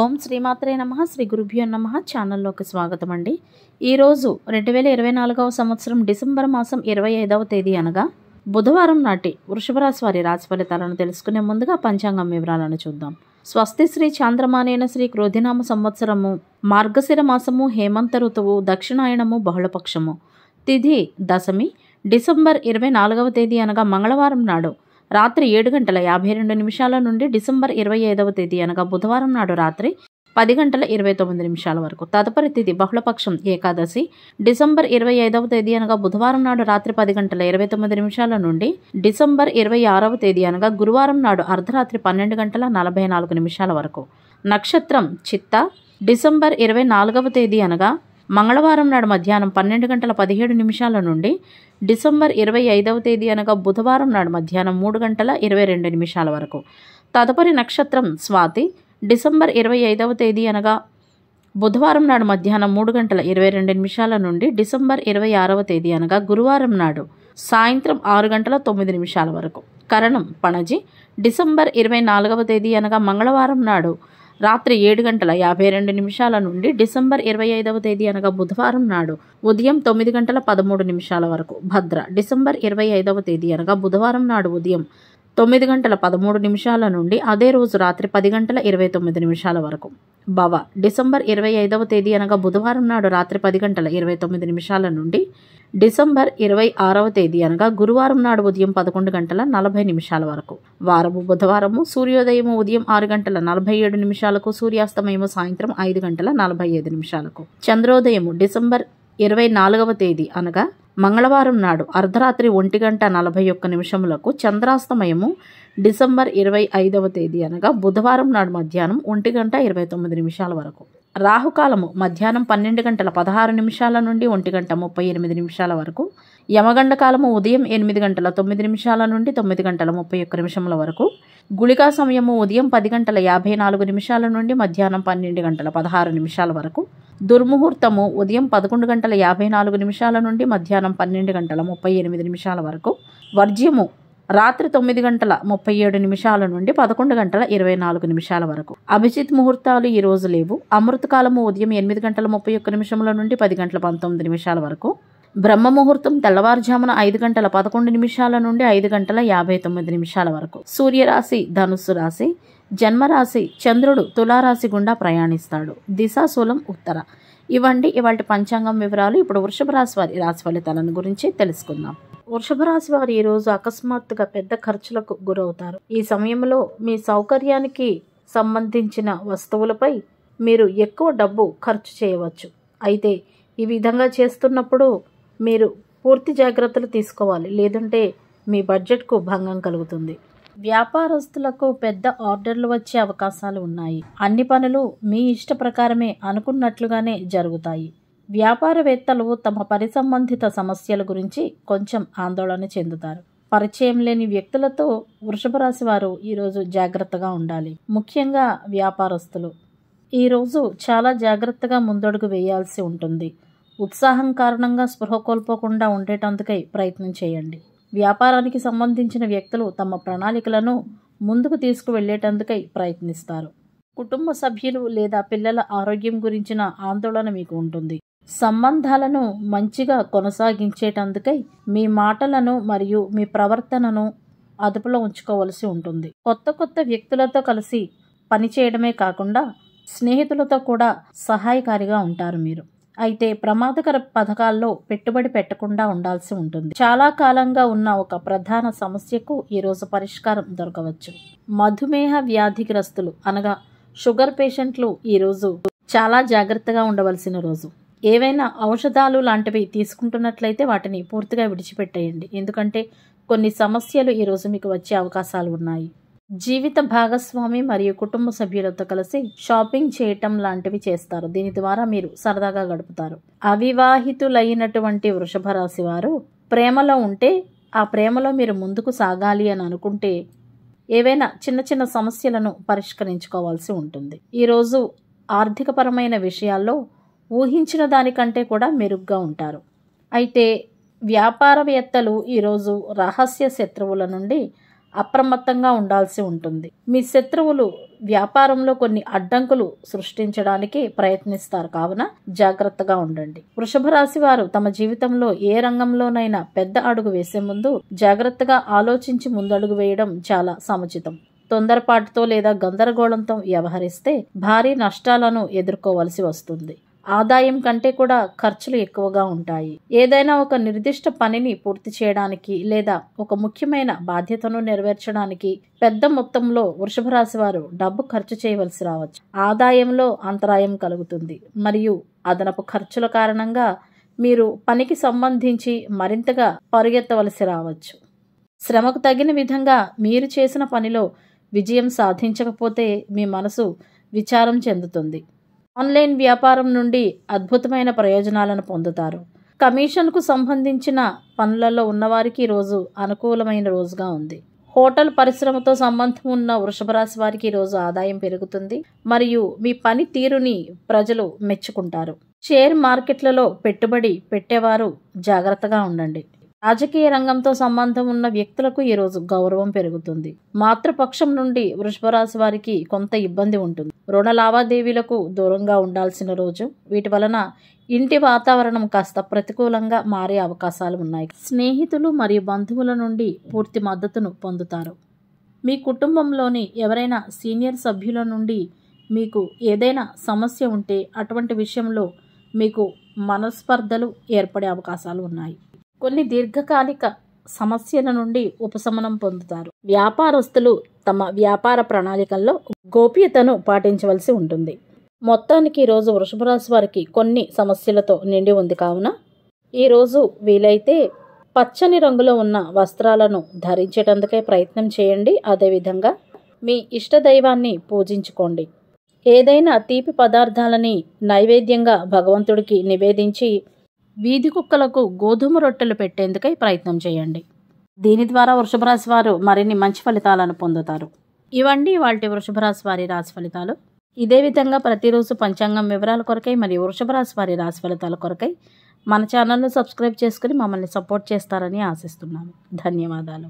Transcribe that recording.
ఓం శ్రీమాత్రే నమః శ్రీ గురుభ్యో నమః ఛానల్లోకి స్వాగతం అండి. ఈరోజు 2024వ సంవత్సరం డిసెంబర్ మాసం 25వ తేదీ అనగా బుధవారం నాటి వృషభ రాశి వారి రాశి ఫలితాలను తెలుసుకునే ముందుగా పంచాంగం వివరాలను చూద్దాం. స్వస్తి శ్రీ చాంద్రమానేన శ్రీ క్రోధినామ సంవత్సరము మార్గశిర మాసము హేమంత ఋతువు దక్షిణాయనము బహుళపక్షము తిథి దశమి డిసెంబర్ 24వ తేదీ అనగా మంగళవారం నాడు రాత్రి 7:52 నుండి డిసెంబర్ 25వ తేదీ అనగా బుధవారం నాడు రాత్రి 10:29 వరకు. తదుపరి తిథి బహుళపక్షం ఏకాదశి డిసెంబర్ 25వ తేదీ అనగా బుధవారం నాడు రాత్రి 10:29 నుండి డిసెంబర్ 26వ తేదీ అనగా గురువారం నాడు అర్ధరాత్రి 12:44 వరకు. నక్షత్రం చిత్త డిసెంబర్ 24వ తేదీ అనగా మంగళవారం నాడు మధ్యాహ్నం 12:17 నుండి డిసెంబర్ 25వ తేదీ అనగా బుధవారం నాడు మధ్యాహ్నం 3:22 వరకు. తదుపరి నక్షత్రం స్వాతి డిసెంబర్ 25వ తేదీ అనగా బుధవారం నాడు మధ్యాహ్నం 3:22 నుండి డిసెంబర్ 26వ తేదీ అనగా గురువారం నాడు సాయంత్రం 6:09 వరకు. కరణం పణజి డిసెంబర్ 24వ తేదీ అనగా మంగళవారం నాడు రాత్రి 7:52 నుండి డిసెంబర్ 25వ తేదీ అనగా బుధవారం నాడు ఉదయం 9:13 వరకు. భద్ర డిసెంబర్ 25వ తేదీ అనగా బుధవారం నాడు ఉదయం 9:13 నుండి అదే రోజు రాత్రి 10:29 వరకు. భవ డిసెంబర్ 25వ తేదీ అనగా బుధవారం నాడు రాత్రి 10:29 నుండి డిసెంబర్ 26వ తేదీ అనగా గురువారం నాడు ఉదయం 11:40 వరకు. వారము బుధవారము సూర్యోదయము ఉదయం 6:47 సూర్యాస్తమయము సాయంత్రం 5:45. చంద్రోదయము డిసెంబర్ 24వ తేదీ అనగా మంగళవారం నాడు అర్ధరాత్రి 1:41 చంద్రాస్తమయము డిసెంబర్ 25వ తేదీ అనగా బుధవారం నాడు మధ్యాహ్నం 1:29 వరకు. రాహుకాలము మధ్యాహ్నం 12:16 నుండి 1:38 వరకు. యమగండ కాలము ఉదయం 8:09 నుండి 9:31 వరకు. గుళికా సమయము ఉదయం 10:54 నుండి మధ్యాహ్నం 12:16 వరకు. దుర్ముహూర్తము ఉదయం 11:54 నుండి మధ్యాహ్నం 12:38 వరకు. వర్జ్యము రాత్రి 9:37 నుండి 11:24 వరకు. అభిజిత్ ముహూర్తాలు ఈ రోజు లేవు. అమృతకాలము ఉదయం 8:31 నుండి 10:19 వరకు. బ్రహ్మ ముహూర్తం తెల్లవారుజామున 5:11 నుండి 5:59 వరకు. సూర్యరాశి ధనుస్సు రాశి, జన్మరాశి చంద్రుడు తులారాశి గుండా ప్రయాణిస్తాడు. దిశాశూలం ఉత్తర. ఇవండి ఇవాళ పంచాంగం వివరాలు. ఇప్పుడు వృషభ రాశి వారి రాశి ఫలితాలను గురించి తెలుసుకుందాం. వృషభ రాశి వారు ఈరోజు అకస్మాత్తుగా పెద్ద ఖర్చులకు గురవుతారు. ఈ సమయంలో మీ సౌకర్యానికి సంబంధించిన వస్తువులపై మీరు ఎక్కువ డబ్బు ఖర్చు చేయవచ్చు. అయితే ఈ విధంగా చేస్తున్నప్పుడు మీరు పూర్తి జాగ్రత్తలు తీసుకోవాలి, లేదంటే మీ బడ్జెట్కు భంగం కలుగుతుంది. వ్యాపారస్తులకు పెద్ద ఆర్డర్లు వచ్చే అవకాశాలు ఉన్నాయి. అన్ని పనులు మీ ఇష్ట ప్రకారమే అనుకున్నట్లుగానే జరుగుతాయి. వ్యాపారవేత్తలు తమ పని సంబంధిత సమస్యల గురించి కొంచెం ఆందోళన చెందుతారు. పరిచయం లేని వ్యక్తులతో వృషభ రాశి వారు ఈరోజు జాగ్రత్తగా ఉండాలి. ముఖ్యంగా వ్యాపారస్తులు ఈరోజు చాలా జాగ్రత్తగా ముందడుగు వేయాల్సి ఉంటుంది. ఉత్సాహం కారణంగా స్పృహ కోల్పోకుండా ఉండేటందుకై ప్రయత్నం చేయండి. వ్యాపారానికి సంబంధించిన వ్యక్తులు తమ ప్రణాళికలను ముందుకు తీసుకువెళ్లేటందుకై ప్రయత్నిస్తారు. కుటుంబ సభ్యులు లేదా పిల్లల ఆరోగ్యం గురించిన ఆందోళన మీకు ఉంటుంది. సంబంధాలను మంచిగా కొనసాగించేటందుకై మీ మాటలను మరియు మీ ప్రవర్తనను అదుపులో ఉంచుకోవలసి ఉంటుంది. కొత్త వ్యక్తులతో కలిసి పనిచేయడమే కాకుండా స్నేహితులతో కూడా సహాయకారిగా ఉంటారు మీరు. అయితే ప్రమాదకర పథకాల్లో పెట్టుబడి పెట్టకుండా ఉండాల్సి ఉంటుంది. చాలా కాలంగా ఉన్న ఒక ప్రధాన సమస్యకు ఈరోజు పరిష్కారం దొరకవచ్చు. మధుమేహ వ్యాధిగ్రస్తులు అనగా షుగర్ పేషెంట్లు ఈరోజు చాలా జాగ్రత్తగా ఉండవలసిన రోజు. ఏవైనా ఔషధాలు లాంటివి తీసుకుంటున్నట్లయితే వాటిని పూర్తిగా విడిచిపెట్టేయండి, ఎందుకంటే కొన్ని సమస్యలు ఈరోజు మీకు వచ్చే అవకాశాలు ఉన్నాయి. జీవిత భాగస్వామి మరియు కుటుంబ సభ్యులతో కలిసి షాపింగ్ చేయటం లాంటివి చేస్తారు. దీని ద్వారా మీరు సరదాగా గడుపుతారు. అవివాహితులైనటువంటి వృషభ రాశి వారు ప్రేమలో ఉంటే ఆ ప్రేమలో మీరు ముందుకు సాగాలి అని అనుకుంటే ఏవైనా చిన్న సమస్యలను పరిష్కరించుకోవాల్సి ఉంటుంది. ఈరోజు ఆర్థికపరమైన విషయాల్లో ఊహించిన దానికంటే కూడా మెరుగ్గా ఉంటారు. అయితే వ్యాపారవేత్తలు ఈరోజు రహస్య శత్రువుల నుండి అప్రమత్తంగా ఉండాల్సి ఉంటుంది. మీ శత్రువులు వ్యాపారంలో కొన్ని అడ్డంకులు సృష్టించడానికి ప్రయత్నిస్తారు, కావున జాగ్రత్తగా ఉండండి. వృషభ రాశి వారు తమ జీవితంలో ఏ రంగంలోనైనా పెద్ద అడుగు వేసే ముందు జాగ్రత్తగా ఆలోచించి ముందడుగు వేయడం చాలా సముచితం. తొందరపాటుతో లేదా గందరగోళంతో వ్యవహరిస్తే భారీ నష్టాలను ఎదుర్కోవలసి వస్తుంది. ఆదాయం కంటే కూడా ఖర్చులు ఎక్కువగా ఉంటాయి. ఏదైనా ఒక నిర్దిష్ట పనిని పూర్తి చేయడానికి లేదా ఒక ముఖ్యమైన బాధ్యతను నెరవేర్చడానికి పెద్ద మొత్తంలో వృషభ రాశి వారు డబ్బు ఖర్చు చేయవలసి రావచ్చు. ఆదాయంలో అంతరాయం కలుగుతుంది మరియు అదనపు ఖర్చుల కారణంగా మీరు పనికి సంబంధించి మరింతగా పరిగెత్తవలసి రావచ్చు. శ్రమకు తగిన విధంగా మీరు చేసిన పనిలో విజయం సాధించకపోతే మీ మనసు విచారం చెందుతుంది. ఆన్లైన్ వ్యాపారం నుండి అద్భుతమైన ప్రయోజనాలను పొందుతారు. కమిషన్కు సంబంధించిన పనులలో ఉన్నవారికి ఈరోజు అనుకూలమైన రోజుగా ఉంది. హోటల్ పరిశ్రమతో సంబంధం ఉన్న వృషభ రాశి వారికి ఈరోజు ఆదాయం పెరుగుతుంది మరియు మీ పని తీరుని ప్రజలు మెచ్చుకుంటారు. షేర్ మార్కెట్లలో పెట్టుబడి పెట్టేవారు జాగ్రత్తగా ఉండండి. రాజకీయ రంగంతో సంబంధం ఉన్న వ్యక్తులకు ఈరోజు గౌరవం పెరుగుతుంది. మాతృపక్షం నుండి వృషభ రాశి వారికి కొంత ఇబ్బంది ఉంటుంది. రుణ లావాదేవీలకు దూరంగా ఉండాల్సిన రోజు. వీటి వలన ఇంటి వాతావరణం కాస్త ప్రతికూలంగా మారే అవకాశాలు ఉన్నాయి. స్నేహితులు మరియు బంధువుల నుండి పూర్తి మద్దతును పొందుతారు. మీ కుటుంబంలోని ఎవరైనా సీనియర్ సభ్యుల నుండి మీకు ఏదైనా సమస్య ఉంటే అటువంటి విషయంలో మీకు మనస్పర్ధలు ఏర్పడే అవకాశాలు ఉన్నాయి. కొన్ని దీర్ఘకాలిక సమస్యల నుండి ఉపశమనం పొందుతారు. వ్యాపారస్తులు తమ వ్యాపార ప్రణాళికల్లో గోప్యతను పాటించవలసి ఉంటుంది. మొత్తానికి ఈరోజు వృషభ రాశి వారికి కొన్ని సమస్యలతో నిండి ఉంది, కావున ఈరోజు వీలైతే పచ్చని రంగులో ఉన్న వస్త్రాలను ధరించేటందుకే ప్రయత్నం చేయండి. అదేవిధంగా మీ ఇష్టదైవాన్ని పూజించుకోండి. ఏదైనా తీపి పదార్థాలని నైవేద్యంగా భగవంతుడికి నివేదించి వీధి కుక్కలకు గోధుమ రొట్టెలు పెట్టేందుకై ప్రయత్నం చేయండి. దీని ద్వారా వృషభ రాశి వారు మరిన్ని మంచి ఫలితాలను పొందుతారు. ఇవండి వాటి వృషభ రాశి వారి రాశి ఫలితాలు. ఇదే విధంగా ప్రతిరోజు పంచాంగం వివరాల కొరకై మరియు వృషభ రాశి వారి రాశి ఫలితాల కొరకై మన ఛానల్ను సబ్స్క్రైబ్ చేసుకుని మమ్మల్ని సపోర్ట్ చేస్తారని ఆశిస్తున్నాము. ధన్యవాదాలు.